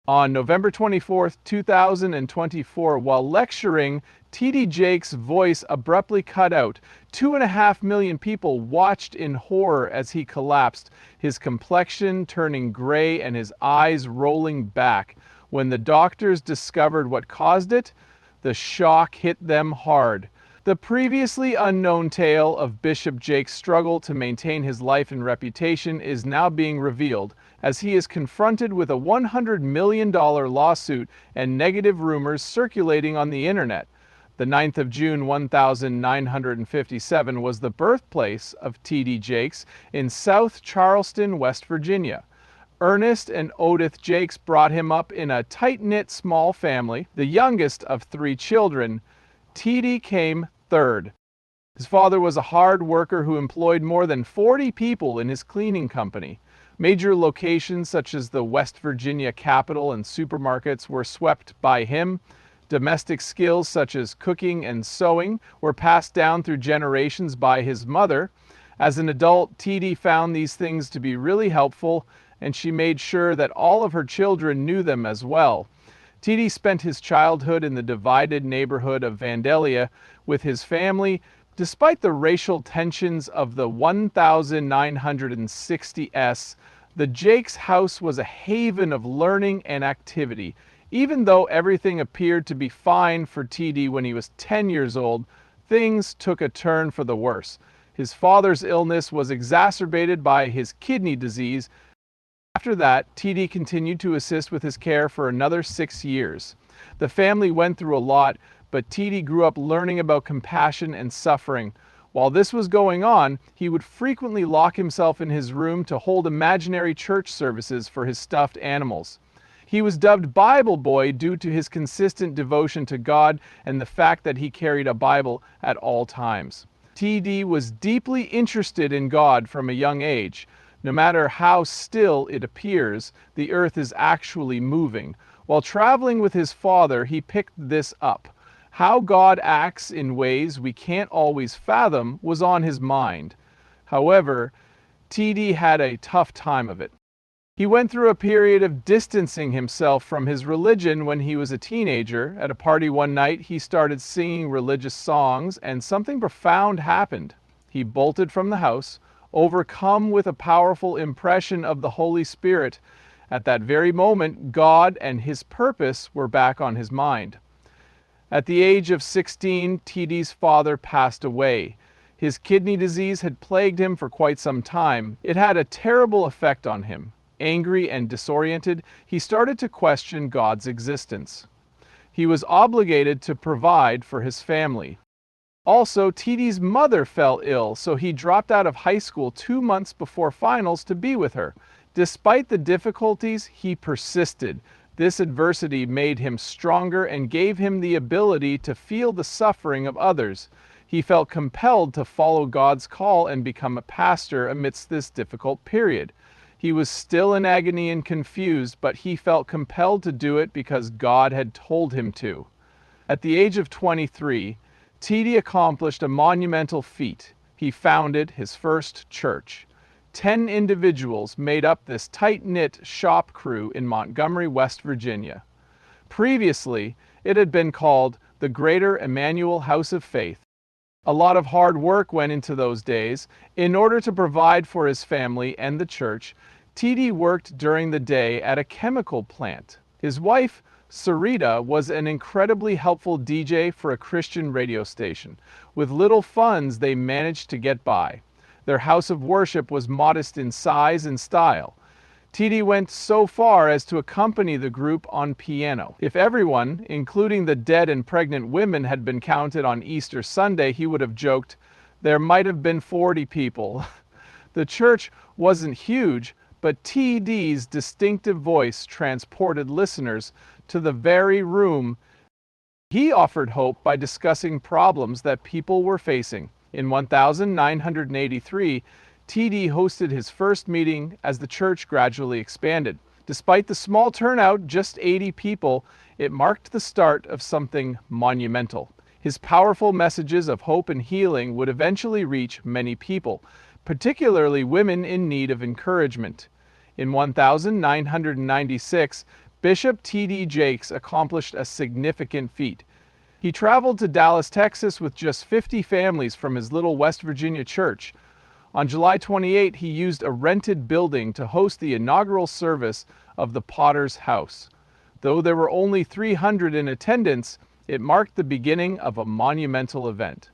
On November 24, 2024, while lecturing, T.D. Jakes' voice abruptly cut out. 2.5 million people watched in horror as he collapsed, his complexion turning gray and his eyes rolling back. When the doctors discovered what caused it, the shock hit them hard. The previously unknown tale of Bishop Jakes' struggle to maintain his life and reputation is now being revealed, as he is confronted with a $100 million lawsuit and negative rumors circulating on the internet. The 9th of June 1957 was the birthplace of T.D. Jakes in South Charleston, West Virginia. Ernest and Odith Jakes brought him up in a tight-knit small family, the youngest of 3 children. T.D. came third. His father was a hard worker who employed more than 40 people in his cleaning company. Major locations such as the West Virginia Capitol and supermarkets were swept by him. Domestic skills such as cooking and sewing were passed down through generations by his mother. As an adult, T.D. found these things to be really helpful, and she made sure that all of her children knew them as well. T.D. spent his childhood in the divided neighborhood of Vandalia with his family. Despite the racial tensions of the 1960s, the Jakes house was a haven of learning and activity. Even though everything appeared to be fine for T.D. when he was 10 years old, things took a turn for the worse. His father's illness was exacerbated by his kidney disease. After that, T.D. continued to assist with his care for another 6 years. The family went through a lot, but T.D. grew up learning about compassion and suffering. While this was going on, he would frequently lock himself in his room to hold imaginary church services for his stuffed animals. He was dubbed Bible Boy due to his consistent devotion to God and the fact that he carried a Bible at all times. T.D. was deeply interested in God from a young age. No matter how still it appears, the earth is actually moving. While traveling with his father, he picked this up. How God acts in ways we can't always fathom was on his mind. However, T.D. had a tough time of it. He went through a period of distancing himself from his religion when he was a teenager. At a party one night, he started singing religious songs, and something profound happened. He bolted from the house, overcome with a powerful impression of the Holy Spirit. At that very moment, God and his purpose were back on his mind. At the age of 16, T.D.'s father passed away. His kidney disease had plagued him for quite some time. It had a terrible effect on him. Angry and disoriented, he started to question God's existence. He was obligated to provide for his family. Also, T.D.'s mother fell ill, so he dropped out of high school 2 months before finals to be with her. Despite the difficulties, he persisted. This adversity made him stronger and gave him the ability to feel the suffering of others. He felt compelled to follow God's call and become a pastor amidst this difficult period. He was still in agony and confused, but he felt compelled to do it because God had told him to. At the age of 23, T.D. accomplished a monumental feat. He founded his first church. 10 individuals made up this tight-knit shop crew in Montgomery, West Virginia. Previously, it had been called the Greater Emmanuel House of Faith. A lot of hard work went into those days. In order to provide for his family and the church, T.D. worked during the day at a chemical plant. His wife, Sarita, was an incredibly helpful DJ for a Christian radio station. With little funds, they managed to get by. Their house of worship was modest in size and style. T.D. went so far as to accompany the group on piano. If everyone, including the dead and pregnant women, had been counted on Easter Sunday, he would have joked, there might have been 40 people. The church wasn't huge, but T.D.'s distinctive voice transported listeners to the very room. He offered hope by discussing problems that people were facing. In 1983, T.D. hosted his first meeting as the church gradually expanded. Despite the small turnout, just 80 people, it marked the start of something monumental. His powerful messages of hope and healing would eventually reach many people, particularly women in need of encouragement. In 1996, Bishop T.D. Jakes accomplished a significant feat. He traveled to Dallas, Texas with just 50 families from his little West Virginia church. On July 28, he used a rented building to host the inaugural service of the Potter's House. Though there were only 300 in attendance, it marked the beginning of a monumental event.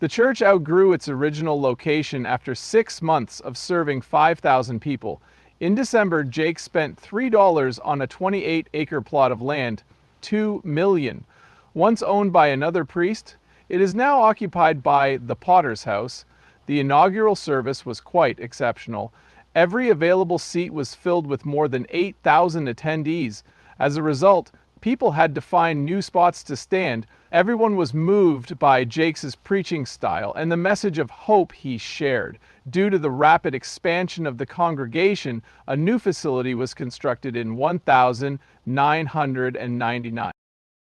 The church outgrew its original location after 6 months of serving 5,000 people. In December, Jake spent $3 on a 28-acre plot of land, $2 million. Once owned by another priest, it is now occupied by the Potter's House. The inaugural service was quite exceptional. Every available seat was filled with more than 8,000 attendees. As a result, people had to find new spots to stand. Everyone was moved by Jakes' preaching style and the message of hope he shared. Due to the rapid expansion of the congregation, a new facility was constructed in 1999.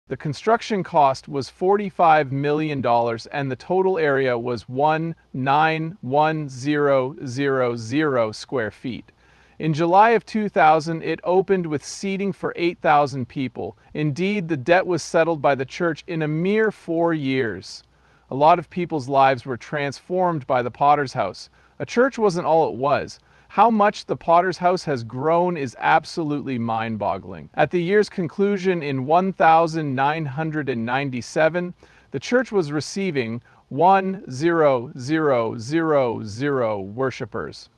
The construction cost was $45 million and the total area was 191000 square feet. In July of 2000, it opened with seating for 8,000 people. Indeed, the debt was settled by the church in a mere 4 years. A lot of people's lives were transformed by the Potter's House. A church wasn't all it was. How much the Potter's House has grown is absolutely mind-boggling. At the year's conclusion in 1997, the church was receiving 1,000 worshipers.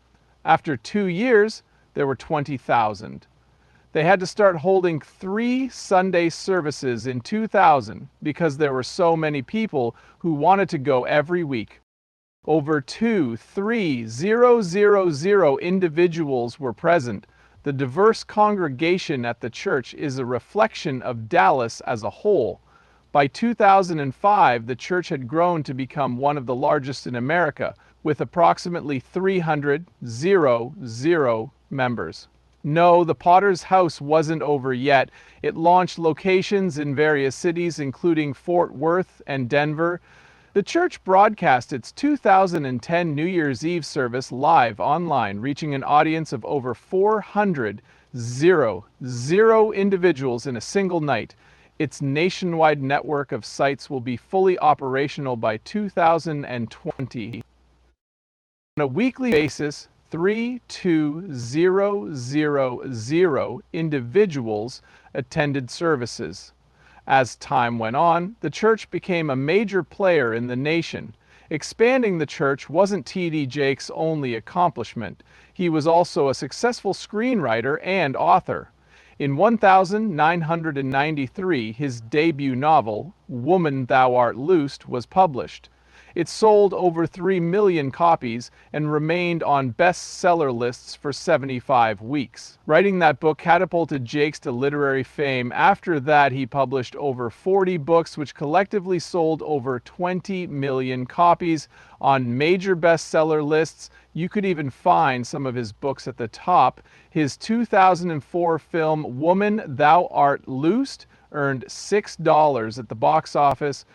After 2 years, there were 20,000. They had to start holding 3 Sunday services in 2000 because there were so many people who wanted to go every week. Over 2,300 individuals were present. The diverse congregation at the church is a reflection of Dallas as a whole. By 2005, the church had grown to become one of the largest in America, with approximately 300 members. No, the Potter's House wasn't over yet. It launched locations in various cities, including Fort Worth and Denver. The church broadcast its 2010 New Year's Eve service live online, reaching an audience of over 400 individuals in a single night. Its nationwide network of sites will be fully operational by 2020. On a weekly basis, 3,200 individuals attended services. As time went on, the church became a major player in the nation. Expanding the church wasn't T.D. Jakes' only accomplishment. He was also a successful screenwriter and author. In 1993, his debut novel, Woman Thou Art Loosed, was published. It sold over 3 million copies and remained on bestseller lists for 75 weeks. Writing that book catapulted Jakes to literary fame. After that, he published over 40 books, which collectively sold over 20 million copies on major bestseller lists. You could even find some of his books at the top. His 2004 film, Woman Thou Art Loosed, earned $6 at the box office,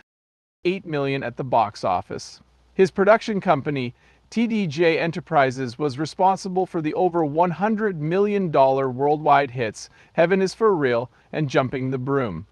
$8 million at the box office. His production company, TDJ Enterprises, was responsible for the over $100 million worldwide hits Heaven is for Real and Jumping the Broom.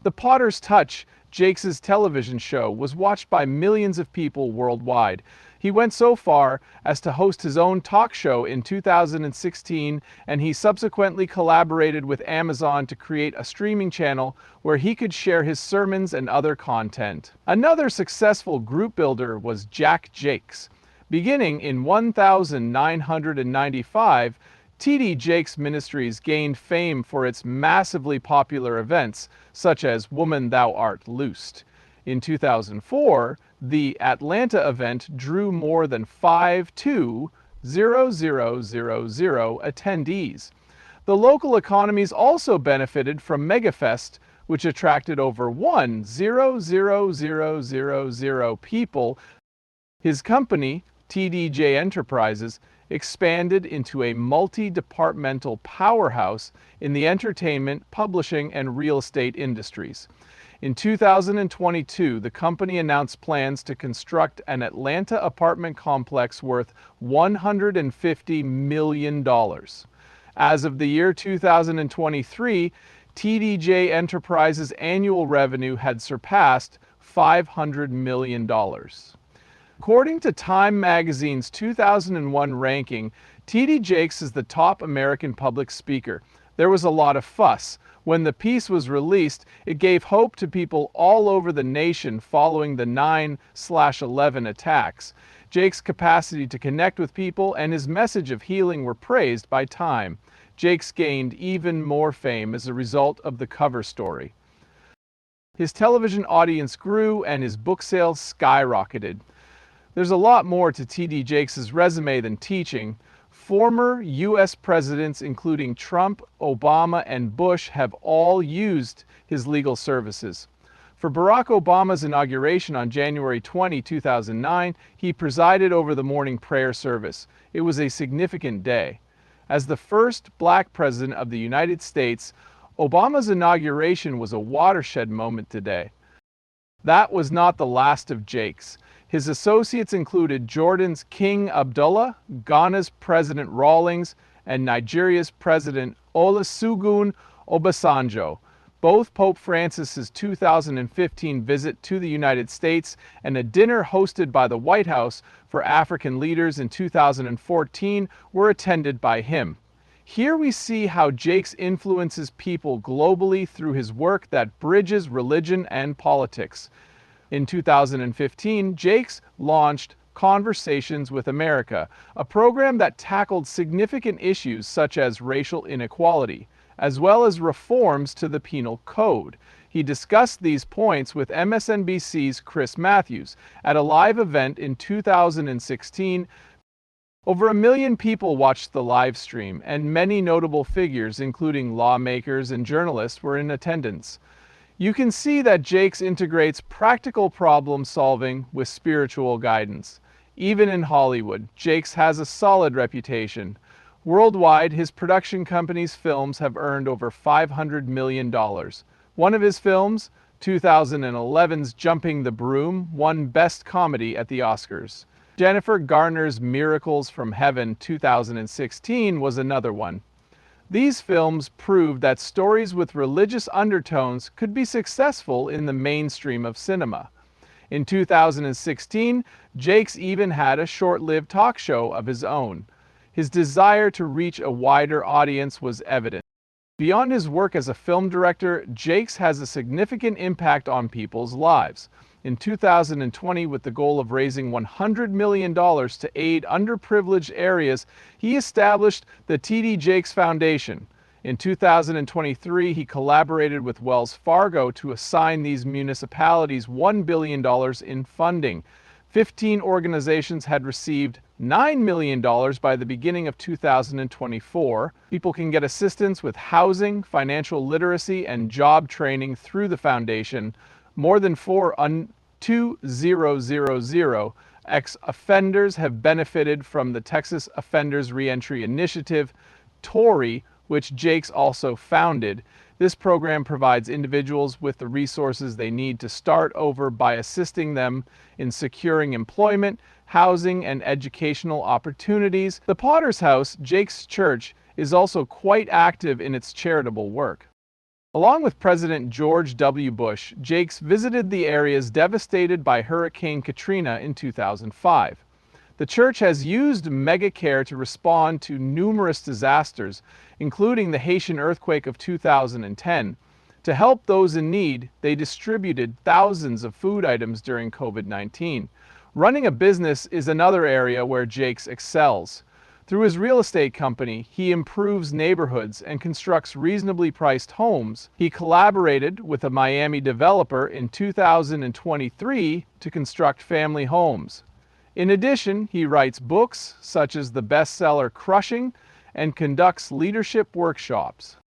The Potter's Touch, Jakes' television show, was watched by millions of people worldwide. He went so far as to host his own talk show in 2016, and he subsequently collaborated with Amazon to create a streaming channel where he could share his sermons and other content. Another successful group builder was Jack Jakes. Beginning in 1995, T.D. Jakes Ministries gained fame for its massively popular events, such as Woman Thou Art Loosed. In 2004, the Atlanta event drew more than 5,200 attendees. The local economies also benefited from MegaFest, which attracted over 1,000 people. His company, TDJ Enterprises, expanded into a multi-departmental powerhouse in the entertainment, publishing, and real estate industries. In 2022, the company announced plans to construct an Atlanta apartment complex worth $150 million. As of the year 2023, TDJ Enterprises' annual revenue had surpassed $500 million. According to Time magazine's 2001 ranking, T.D. Jakes is the top American public speaker. There was a lot of fuss. When the piece was released, it gave hope to people all over the nation following the 9/11 attacks. Jakes' capacity to connect with people and his message of healing were praised by Time. Jakes gained even more fame as a result of the cover story. His television audience grew and his book sales skyrocketed. There's a lot more to T.D. Jakes' resume than teaching. Former U.S. presidents, including Trump, Obama, and Bush, have all used his legal services. For Barack Obama's inauguration on January 20, 2009, he presided over the morning prayer service. It was a significant day. As the first black president of the United States, Obama's inauguration was a watershed moment today. That was not the last of Jakes. His associates included Jordan's King Abdullah, Ghana's President Rawlings, and Nigeria's President Olusegun Obasanjo. Both Pope Francis's 2015 visit to the United States and a dinner hosted by the White House for African leaders in 2014 were attended by him. Here we see how Jakes influences people globally through his work that bridges religion and politics. In 2015, Jakes launched Conversations with America, a program that tackled significant issues such as racial inequality, as well as reforms to the penal code. He discussed these points with MSNBC's Chris Matthews at a live event in 2016. Over 1 million people watched the live stream, and many notable figures, including lawmakers and journalists, were in attendance. You can see that Jakes integrates practical problem solving with spiritual guidance. Even in Hollywood, Jakes has a solid reputation. Worldwide, his production company's films have earned over $500 million. One of his films, 2011's Jumping the Broom, won Best Comedy at the Oscars. Jennifer Garner's Miracles from Heaven, 2016, was another one. These films proved that stories with religious undertones could be successful in the mainstream of cinema. In 2016, Jakes even had a short-lived talk show of his own. His desire to reach a wider audience was evident. Beyond his work as a film director, Jakes has a significant impact on people's lives. In 2020, with the goal of raising $100 million to aid underprivileged areas, he established the T.D. Jakes Foundation. In 2023, he collaborated with Wells Fargo to assign these municipalities $1 billion in funding. 15 organizations had received $9 million by the beginning of 2024. People can get assistance with housing, financial literacy, and job training through the foundation. More than 2,000 ex-offenders have benefited from the Texas Offenders Reentry Initiative, TORI, which Jakes also founded. This program provides individuals with the resources they need to start over by assisting them in securing employment, housing, and educational opportunities. The Potter's House, Jakes Church, is also quite active in its charitable work. Along with President George W. Bush, Jakes visited the areas devastated by Hurricane Katrina in 2005. The church has used MegaCare to respond to numerous disasters, including the Haitian earthquake of 2010. To help those in need, they distributed thousands of food items during COVID-19. Running a business is another area where Jakes excels. Through his real estate company, he improves neighborhoods and constructs reasonably priced homes. He collaborated with a Miami developer in 2023 to construct family homes. In addition, he writes books such as the bestseller Crushing and conducts leadership workshops.